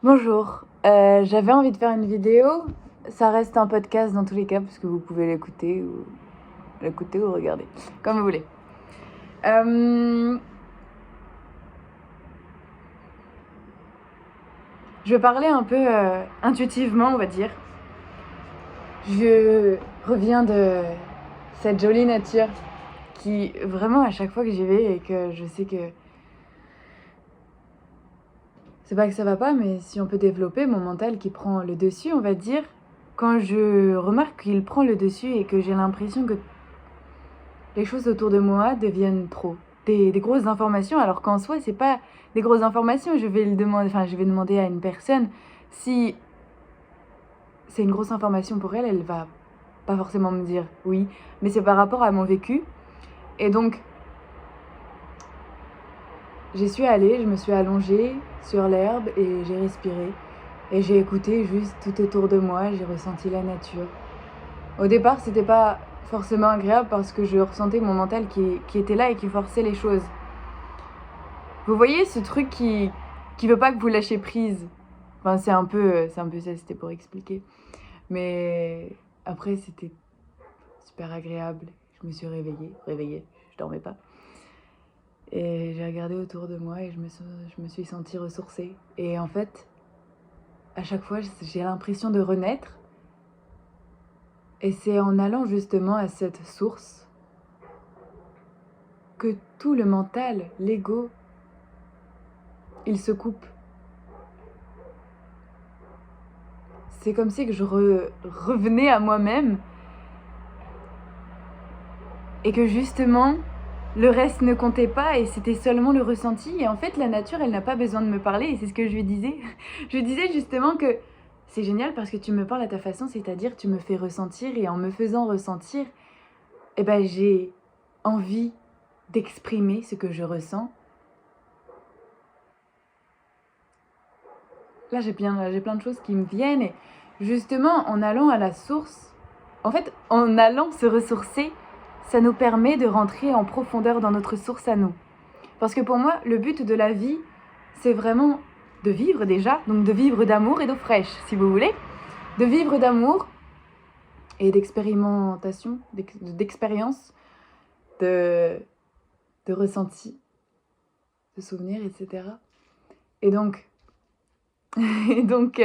Bonjour, j'avais envie de faire une vidéo. Ça reste un podcast dans tous les cas parce que vous pouvez l'écouter ou regarder, comme vous voulez. Je vais parler un peu intuitivement, on va dire. Je reviens de cette jolie nature qui, vraiment, à chaque fois que j'y vais et que je sais que c'est pas que ça va pas, mais si on peut développer mon mental qui prend le dessus, on va dire, quand je remarque qu'il prend le dessus et que j'ai l'impression que les choses autour de moi deviennent trop. Des grosses informations, alors qu'en soi, c'est pas des grosses informations. Je vais demander à une personne si c'est une grosse information pour elle, elle va pas forcément me dire oui, mais c'est par rapport à mon vécu. Et donc, j'y suis allée, je me suis allongée sur l'herbe et j'ai respiré. Et j'ai écouté juste tout autour de moi, j'ai ressenti la nature. Au départ, c'était pas forcément agréable parce que je ressentais mon mental qui était là et qui forçait les choses. Vous voyez ce truc qui veut pas que vous lâchiez prise. Enfin, c'est un peu ça, c'était pour expliquer. Mais après, c'était super agréable. Je me suis réveillée, je dormais pas. Et j'ai regardé autour de moi et je me suis sentie ressourcée. Et en fait, à chaque fois, j'ai l'impression de renaître. Et c'est en allant justement à cette source que tout le mental, l'ego, il se coupe. C'est comme si que je revenais à moi-même et que justement, le reste ne comptait pas et c'était seulement le ressenti. Et en fait, la nature, elle n'a pas besoin de me parler et c'est ce que je lui disais. Je lui disais justement que c'est génial parce que tu me parles à ta façon, c'est-à-dire tu me fais ressentir et en me faisant ressentir, eh ben, j'ai envie d'exprimer ce que je ressens. Là, j'ai plein de choses qui me viennent et justement, en allant à la source, en fait, en allant se ressourcer, ça nous permet de rentrer en profondeur dans notre source à nous. Parce que pour moi, le but de la vie, c'est vraiment de vivre déjà, donc de vivre d'amour et d'eau fraîche, si vous voulez. De vivre d'amour et d'expérimentation, d'expérience, de ressenti, de souvenirs, etc. Et donc, et donc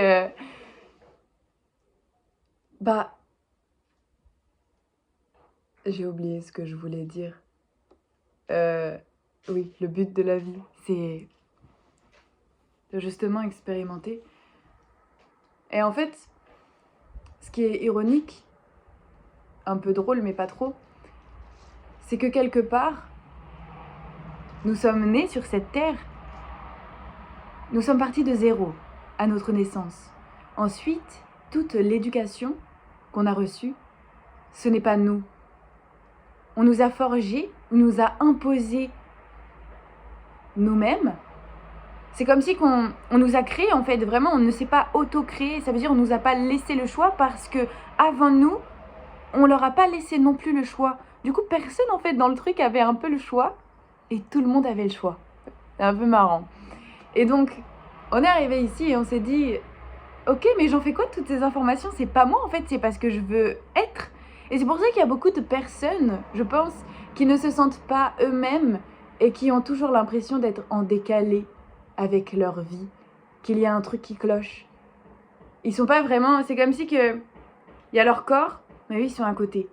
bah, j'ai oublié ce que je voulais dire. Oui, le but de la vie, c'est de justement expérimenter. Et en fait, ce qui est ironique, un peu drôle mais pas trop, c'est que quelque part, nous sommes nés sur cette terre, nous sommes partis de zéro à notre naissance. Ensuite, toute l'éducation qu'on a reçue, ce n'est pas nous. On nous a forgés, on nous a imposé nous-mêmes. C'est comme si on nous a créés en fait, vraiment on ne s'est pas auto-créé, ça veut dire on nous a pas laissé le choix parce que avant nous, on leur a pas laissé non plus le choix. Du coup, personne en fait dans le truc avait un peu le choix et tout le monde avait le choix. C'est un peu marrant. Et donc, on est arrivé ici et on s'est dit, ok, mais j'en fais quoi de toutes ces informations? C'est pas moi en fait, c'est parce que je veux être. Et c'est pour ça qu'il y a beaucoup de personnes, je pense, qui ne se sentent pas eux-mêmes et qui ont toujours l'impression d'être en décalé avec leur vie, qu'il y a un truc qui cloche. Ils sont pas vraiment, c'est comme si que il y a leur corps, mais eux ils sont à côté.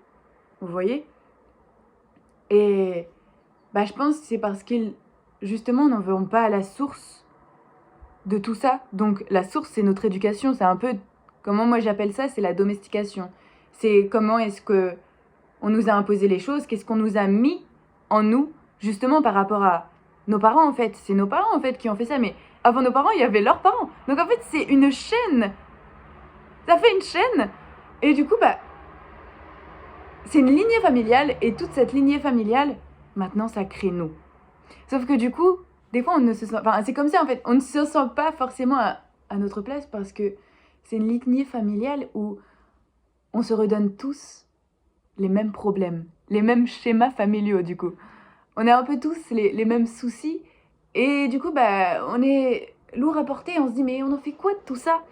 Vous voyez? Et bah je pense que c'est parce qu'ils justement n'en vont pas à la source de tout ça. Donc la source c'est notre éducation, c'est un peu comment moi j'appelle ça, c'est la domestication. C'est comment est-ce que on nous a imposé les choses, qu'est-ce qu'on nous a mis en nous justement par rapport à nos parents en fait. C'est nos parents en fait qui ont fait ça, mais avant nos parents, il y avait leurs parents. Donc en fait, c'est une chaîne. Ça fait une chaîne. Et du coup, bah, c'est une lignée familiale. Et toute cette lignée familiale, maintenant, ça crée nous. Sauf que du coup, des fois, on ne se sent... Enfin, c'est comme ça en fait. On ne se sent pas forcément à notre place parce que c'est une lignée familiale où on se redonne tous les mêmes problèmes, les mêmes schémas familiaux du coup. On a un peu tous les mêmes soucis et du coup bah on est lourd à porter, on se dit mais on en fait quoi de tout ça?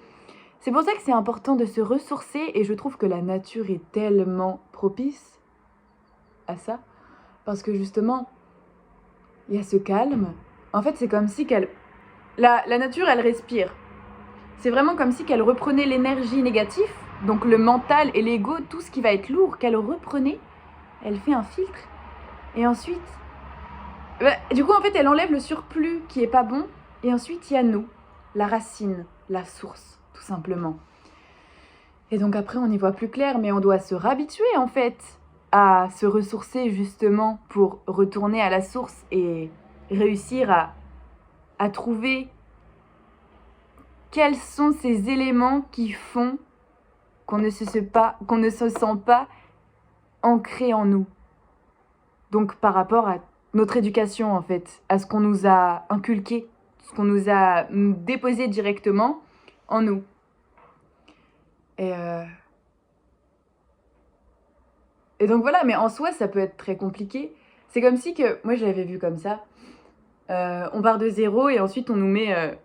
C'est pour ça que c'est important de se ressourcer et je trouve que la nature est tellement propice à ça. Parce que justement, il y a ce calme. En fait, c'est comme si la nature, elle respire. C'est vraiment comme si qu'elle reprenait l'énergie négative, donc le mental et l'ego, tout ce qui va être lourd, qu'elle reprenait, elle fait un filtre. Et ensuite, du coup, en fait, elle enlève le surplus qui est pas bon. Et ensuite, il y a nous, la racine, la source, tout simplement. Et donc après, on y voit plus clair, mais on doit se réhabituer, en fait, à se ressourcer, justement, pour retourner à la source et réussir à trouver quels sont ces éléments qui font qu'on ne se sent pas ancré en nous. Donc par rapport à notre éducation, en fait, à ce qu'on nous a inculqué, ce qu'on nous a déposé directement en nous. Et donc voilà, mais en soi, ça peut être très compliqué. C'est comme si que, moi je l'avais vu comme ça, on part de zéro et ensuite on nous met...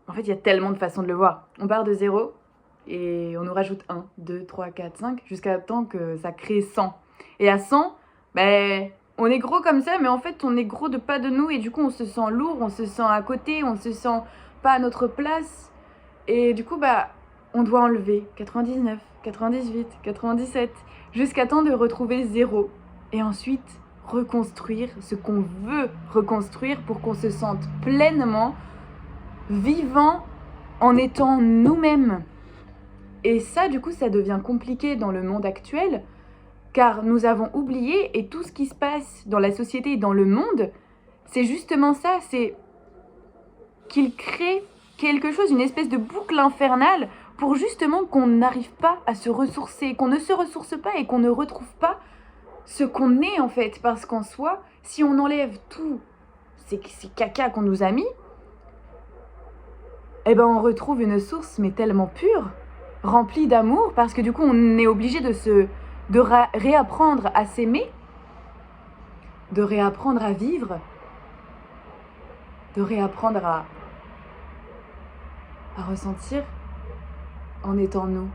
En fait, il y a tellement de façons de le voir. On part de zéro et on nous rajoute 1, 2, 3, 4, 5, jusqu'à temps que ça crée 100. Et à 100, on est gros comme ça, mais en fait, on est gros de pas de nous et du coup, on se sent lourd, on se sent à côté, on se sent pas à notre place. Et du coup, on doit enlever 99, 98, 97, jusqu'à temps de retrouver 0. Et ensuite, reconstruire ce qu'on veut reconstruire pour qu'on se sente pleinement vivant en étant nous-mêmes. Et ça, du coup, ça devient compliqué dans le monde actuel, car nous avons oublié, et tout ce qui se passe dans la société et dans le monde, c'est justement ça, c'est qu'il crée quelque chose, une espèce de boucle infernale, pour justement qu'on n'arrive pas à se ressourcer, qu'on ne se ressource pas et qu'on ne retrouve pas ce qu'on est en fait. Parce qu'en soi, si on enlève tout ces caca qu'on nous a mis, on retrouve une source mais tellement pure, remplie d'amour, parce que du coup on est obligé de réapprendre à s'aimer, de réapprendre à vivre, de réapprendre à ressentir en étant nous.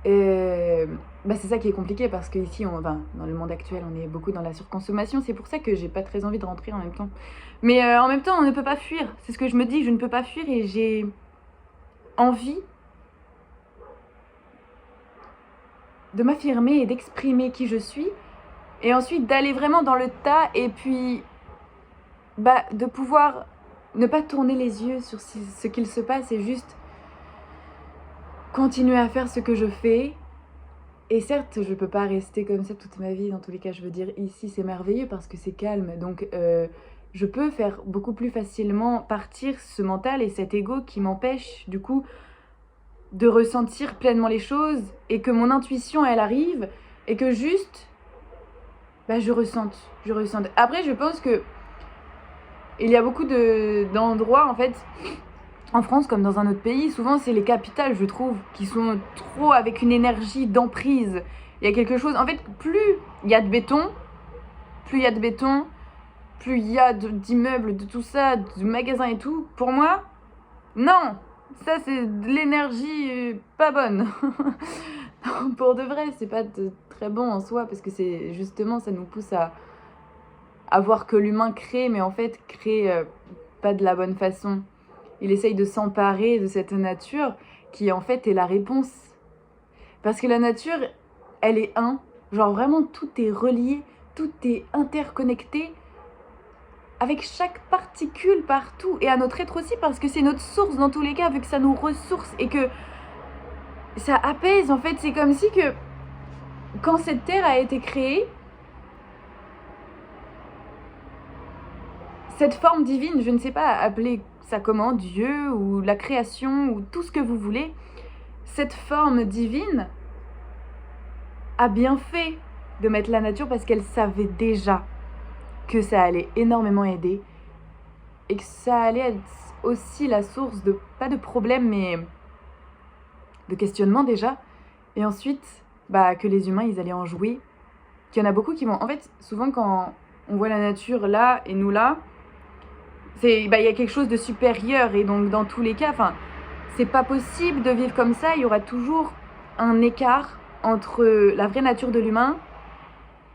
Et c'est ça qui est compliqué parce qu'ici, dans le monde actuel, on est beaucoup dans la surconsommation. C'est pour ça que j'ai pas très envie de rentrer en même temps. Mais en même temps, on ne peut pas fuir. C'est ce que je me dis, je ne peux pas fuir et j'ai envie de m'affirmer et d'exprimer qui je suis. Et ensuite d'aller vraiment dans le tas et puis de pouvoir ne pas tourner les yeux sur ce qu'il se passe et juste continuer à faire ce que je fais. Et certes, je peux pas rester comme ça toute ma vie. Dans tous les cas, je veux dire, ici, c'est merveilleux parce que c'est calme. Donc, je peux faire beaucoup plus facilement partir ce mental et cet ego qui m'empêche, du coup, de ressentir pleinement les choses et que mon intuition, elle arrive et que juste, je ressente. Après, je pense que il y a beaucoup d'endroits, en fait, en France comme dans un autre pays, souvent c'est les capitales, je trouve, qui sont trop avec une énergie d'emprise. Il y a quelque chose... En fait, plus il y a de béton, plus il y a d'immeubles, de tout ça, de magasins et tout. Pour moi, non, ça c'est de l'énergie pas bonne. Pour de vrai, c'est pas très bon en soi, parce que c'est justement, ça nous pousse à voir que l'humain crée, mais en fait crée pas de la bonne façon. Il essaye de s'emparer de cette nature qui en fait est la réponse. Parce que la nature, elle est un. Genre vraiment tout est relié, tout est interconnecté avec chaque particule partout. Et à notre être aussi parce que c'est notre source dans tous les cas vu que ça nous ressource et que ça apaise. En fait, c'est comme si que quand cette terre a été créée, cette forme divine, je ne sais pas appeler ça comment, Dieu ou la création ou tout ce que vous voulez, cette forme divine a bien fait de mettre la nature parce qu'elle savait déjà que ça allait énormément aider et que ça allait être aussi la source de, pas de problèmes, mais de questionnement déjà. Et ensuite, que les humains, ils allaient en jouer. Qu'il y en a beaucoup qui vont... En fait, souvent quand on voit la nature là et nous là, il y a quelque chose de supérieur et donc dans tous les cas, enfin, c'est pas possible de vivre comme ça. Il y aura toujours un écart entre la vraie nature de l'humain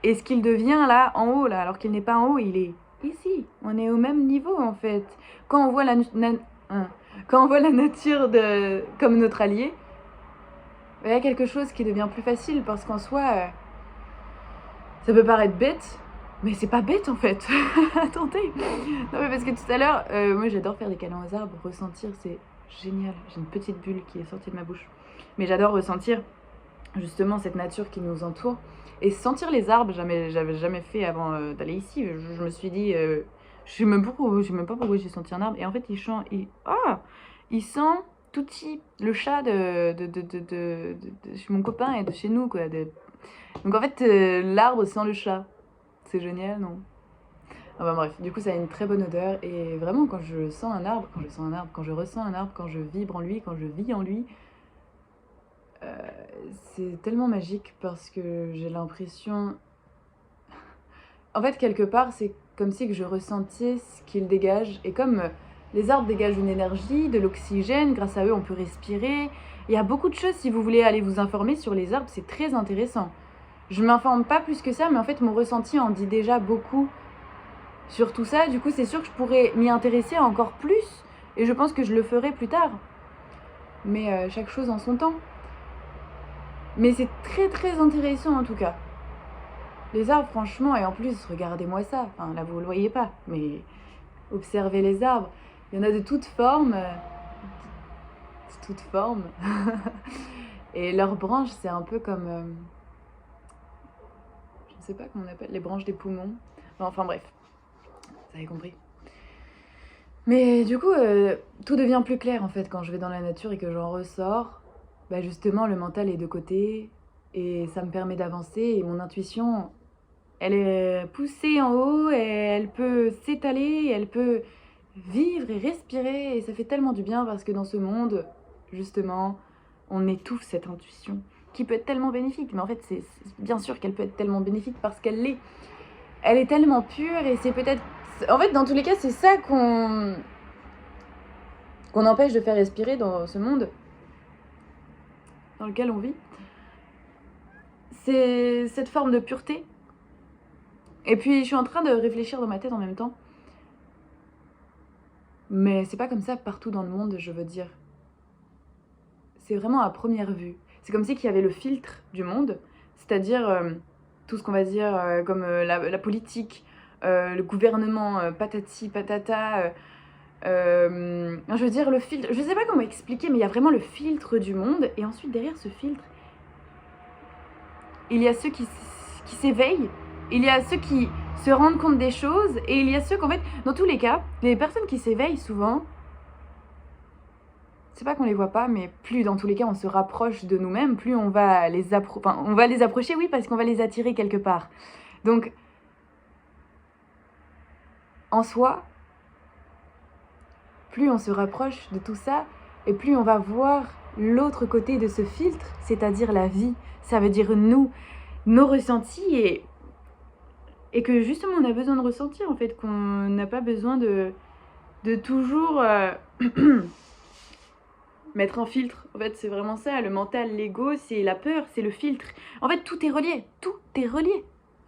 et ce qu'il devient là en haut là, alors qu'il n'est pas en haut, il est ici. On est au même niveau en fait. Quand on voit quand on voit la nature comme notre allié, il y a quelque chose qui devient plus facile parce qu'en soi, ça peut paraître bête, mais c'est pas bête en fait. Attendez. Non mais parce que tout à l'heure, moi j'adore faire des câlins aux arbres, ressentir, c'est génial. J'ai une petite bulle qui est sortie de ma bouche. Mais j'adore ressentir justement cette nature qui nous entoure. Et sentir les arbres, j'avais jamais fait avant d'aller ici. Je me suis dit, je sais même pas pourquoi j'ai senti un arbre. Et en fait, il sent Touti, le chat de chez mon copain et de chez nous, quoi. Donc en fait, l'arbre sent le chat. C'est génial, non? Ah bah bref, du coup ça a une très bonne odeur et vraiment quand je sens un arbre, quand je ressens un arbre, quand je vibre en lui, quand je vis en lui, c'est tellement magique parce que j'ai l'impression... En fait, quelque part, c'est comme si que je ressentais ce qu'ils dégagent. Et comme les arbres dégagent une énergie, de l'oxygène, grâce à eux, on peut respirer. Il y a beaucoup de choses, si vous voulez aller vous informer sur les arbres, c'est très intéressant. Je m'informe pas plus que ça, mais en fait, mon ressenti en dit déjà beaucoup sur tout ça. Du coup, c'est sûr que je pourrais m'y intéresser encore plus. Et je pense que je le ferai plus tard. Mais chaque chose en son temps. Mais c'est très très intéressant en tout cas. Les arbres, franchement, et en plus, regardez-moi ça. Enfin, là, vous le voyez pas, mais observez les arbres. Il y en a de toutes formes. De toutes formes. Et leurs branches, c'est un peu comme... je ne sais pas comment on appelle, les branches des poumons. Enfin bref, vous avez compris. Mais du coup, tout devient plus clair en fait quand je vais dans la nature et que j'en ressors. Bah justement, le mental est de côté et ça me permet d'avancer et mon intuition, elle est poussée en haut et elle peut s'étaler, elle peut vivre et respirer et ça fait tellement du bien parce que dans ce monde, justement, on étouffe cette intuition qui peut être tellement bénéfique. Mais en fait, c'est bien sûr qu'elle peut être tellement bénéfique parce qu'elle l'est. Elle est tellement pure et c'est peut-être... En fait, dans tous les cas, c'est ça qu'on empêche de faire respirer dans ce monde dans lequel on vit. C'est cette forme de pureté. Et puis, je suis en train de réfléchir dans ma tête en même temps. Mais c'est pas comme ça partout dans le monde, je veux dire. C'est vraiment à première vue. C'est comme si qu'il y avait le filtre du monde, c'est-à-dire tout ce qu'on va dire comme la politique, le gouvernement, patati, patata. Je veux dire le filtre, je sais pas comment expliquer, mais il y a vraiment le filtre du monde. Et ensuite, derrière ce filtre, il y a ceux qui s'éveillent, il y a ceux qui se rendent compte des choses, et il y a ceux qu'en fait, dans tous les cas, les personnes qui s'éveillent souvent, c'est pas qu'on les voit pas, mais plus dans tous les cas on se rapproche de nous-mêmes, plus on va les approcher, oui, parce qu'on va les attirer quelque part. Donc, en soi, plus on se rapproche de tout ça, et plus on va voir l'autre côté de ce filtre, c'est-à-dire la vie. Ça veut dire nous, nos ressentis, et que justement on a besoin de ressentir en fait, qu'on n'a pas besoin de toujours mettre un filtre. En fait, c'est vraiment ça, le mental, l'ego, c'est la peur, c'est le filtre. En fait, tout est relié,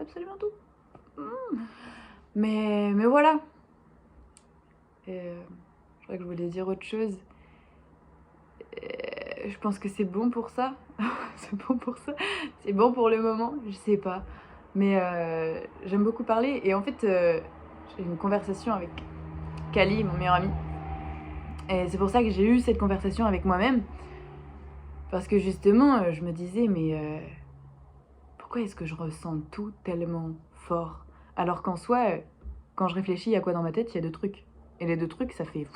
absolument tout. Mais voilà. Je crois que je voulais dire autre chose. Je pense que c'est bon pour ça. C'est bon pour ça. C'est bon pour le moment, je sais pas. Mais j'aime beaucoup parler. Et en fait, j'ai une conversation avec Kali, mon meilleur ami. Et c'est pour ça que j'ai eu cette conversation avec moi-même. Parce que justement, je me disais, mais pourquoi est-ce que je ressens tout tellement fort? Alors qu'en soi, quand je réfléchis à quoi dans ma tête, il y a deux trucs. Et les deux trucs, ça fait...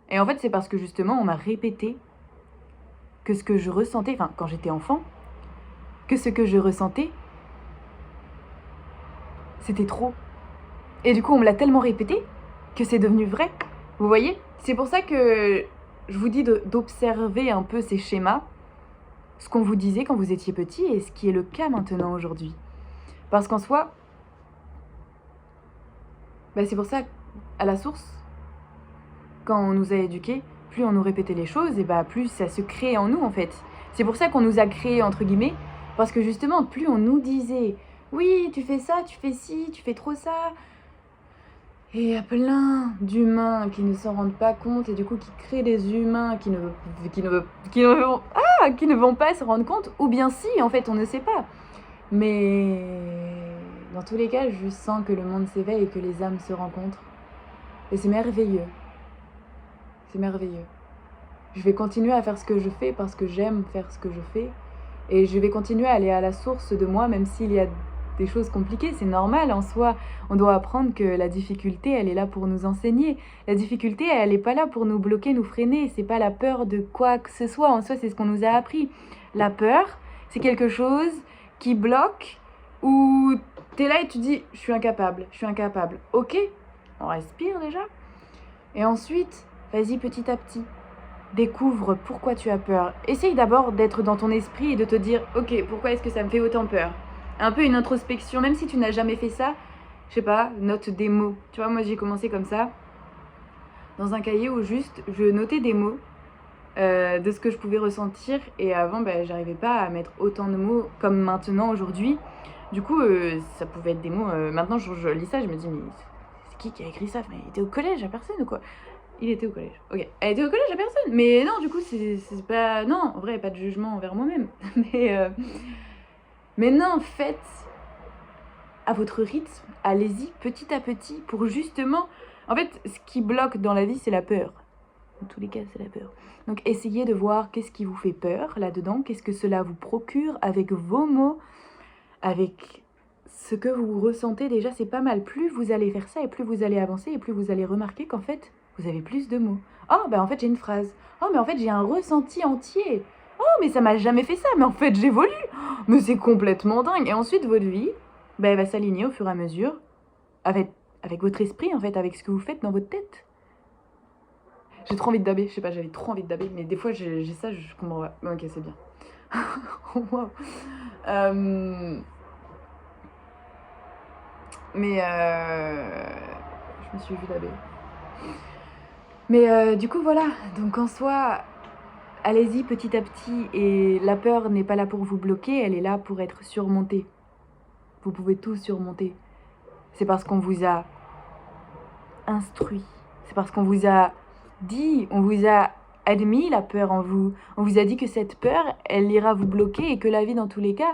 Et en fait, c'est parce que justement, on m'a répété que ce que je ressentais, enfin, quand j'étais enfant, que ce que je ressentais, c'était trop. Et du coup, on me l'a tellement répété que c'est devenu vrai. Vous voyez? C'est pour ça que je vous dis d'observer un peu ces schémas, ce qu'on vous disait quand vous étiez petit et ce qui est le cas maintenant aujourd'hui. Parce qu'en soi, c'est pour ça à la source, quand on nous a éduqués, plus on nous répétait les choses, et bah plus ça se crée en nous en fait. C'est pour ça qu'on nous a créés entre guillemets, parce que justement, plus on nous disait oui, tu fais ça, tu fais ci, tu fais trop ça. Et il y a plein d'humains qui ne s'en rendent pas compte et du coup qui créent des humains qui ne vont pas se rendre compte, ou bien si, en fait, on ne sait pas. Mais dans tous les cas, je sens que le monde s'éveille et que les âmes se rencontrent. Et c'est merveilleux. C'est merveilleux. Je vais continuer à faire ce que je fais parce que j'aime faire ce que je fais. Et je vais continuer à aller à la source de moi, même s'il y a des choses compliquées. C'est normal en soi. On doit apprendre que la difficulté, elle est là pour nous enseigner. La difficulté, elle n'est pas là pour nous bloquer, nous freiner. C'est pas la peur de quoi que ce soit. En soi, c'est ce qu'on nous a appris. La peur, c'est quelque chose qui bloque, où t'es là et tu dis je suis incapable, je suis incapable. Ok, on respire déjà. Et ensuite, vas-y petit à petit. Découvre pourquoi tu as peur. Essaye d'abord d'être dans ton esprit et de te dire ok, pourquoi est-ce que ça me fait autant peur? Un peu une introspection, même si tu n'as jamais fait ça, je sais pas, note des mots. Tu vois, moi j'ai commencé comme ça, dans un cahier où juste je notais des mots de ce que je pouvais ressentir, et avant j'arrivais pas à mettre autant de mots comme maintenant aujourd'hui. Du coup ça pouvait être des mots, maintenant je lis ça, je me dis mais c'est qui a écrit ça? Mais il était au collège, à personne ou quoi? Il était au collège. Ok. Elle était au collège à personne. Mais non, du coup, c'est pas. Non, en vrai, pas de jugement envers moi-même. Mais non, faites à votre rythme. Allez-y petit à petit pour justement. En fait, ce qui bloque dans la vie, c'est la peur. Dans tous les cas, c'est la peur. Donc, essayez de voir qu'est-ce qui vous fait peur là-dedans. Qu'est-ce que cela vous procure avec vos mots, avec ce que vous ressentez. Déjà, c'est pas mal. Plus vous allez faire ça et plus vous allez avancer et plus vous allez remarquer qu'en fait, vous avez plus de mots. Oh, en fait, j'ai une phrase. Oh, mais en fait, j'ai un ressenti entier. Oh, mais ça m'a jamais fait ça. Mais en fait, j'évolue. Oh, mais c'est complètement dingue. Et ensuite, votre vie, elle va s'aligner au fur et à mesure avec votre esprit, en fait, avec ce que vous faites dans votre tête. J'ai trop envie de daber. Je sais pas, j'avais trop envie de daber. Mais des fois, j'ai ça, je comprends pas. Ok, c'est bien. Wow. Mais je me suis vue daber. Mais du coup, voilà. Donc en soi, allez-y petit à petit. Et la peur n'est pas là pour vous bloquer, elle est là pour être surmontée. Vous pouvez tout surmonter. C'est parce qu'on vous a instruit. C'est parce qu'on vous a dit, on vous a admis la peur en vous. On vous a dit que cette peur, elle ira vous bloquer et que la vie, dans tous les cas,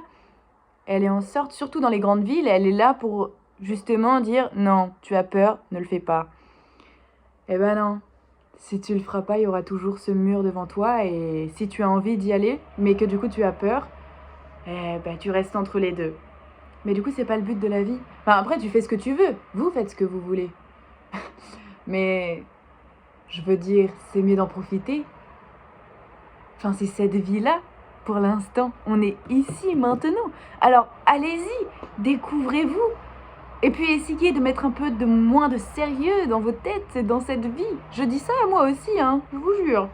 elle est en sorte, surtout dans les grandes villes, elle est là pour justement dire non, tu as peur, ne le fais pas. Eh ben non. Si tu le feras pas, il y aura toujours ce mur devant toi, et si tu as envie d'y aller, mais que du coup tu as peur, tu restes entre les deux. Mais du coup, c'est pas le but de la vie. Enfin, après, tu fais ce que tu veux. Vous faites ce que vous voulez. Mais je veux dire, c'est mieux d'en profiter. Enfin, c'est cette vie-là. Pour l'instant, on est ici, maintenant. Alors, allez-y, découvrez-vous. Et puis essayez de mettre un peu de moins de sérieux dans vos têtes, dans cette vie. Je dis ça à moi aussi, hein, je vous jure.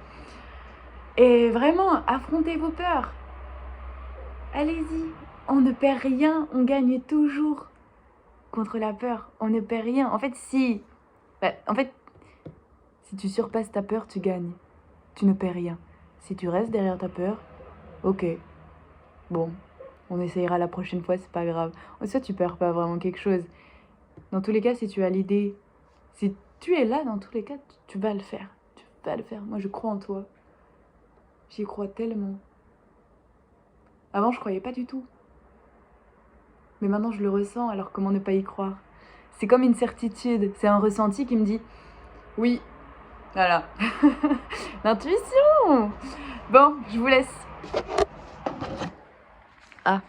Et vraiment, affrontez vos peurs. Allez-y, on ne perd rien, on gagne toujours contre la peur. On ne perd rien. En fait, si tu surpasses ta peur, tu gagnes. Tu ne perds rien. Si tu restes derrière ta peur, ok. Bon, on essayera la prochaine fois, c'est pas grave. En soit, tu perds pas vraiment quelque chose. Dans tous les cas, si tu as l'idée, si tu es là, dans tous les cas, tu vas le faire. Tu vas le faire. Moi, je crois en toi. J'y crois tellement. Avant, je croyais pas du tout. Mais maintenant, je le ressens, alors comment ne pas y croire? C'est comme une certitude. C'est un ressenti qui me dit oui. Voilà. L'intuition. Bon, je vous laisse. Ah.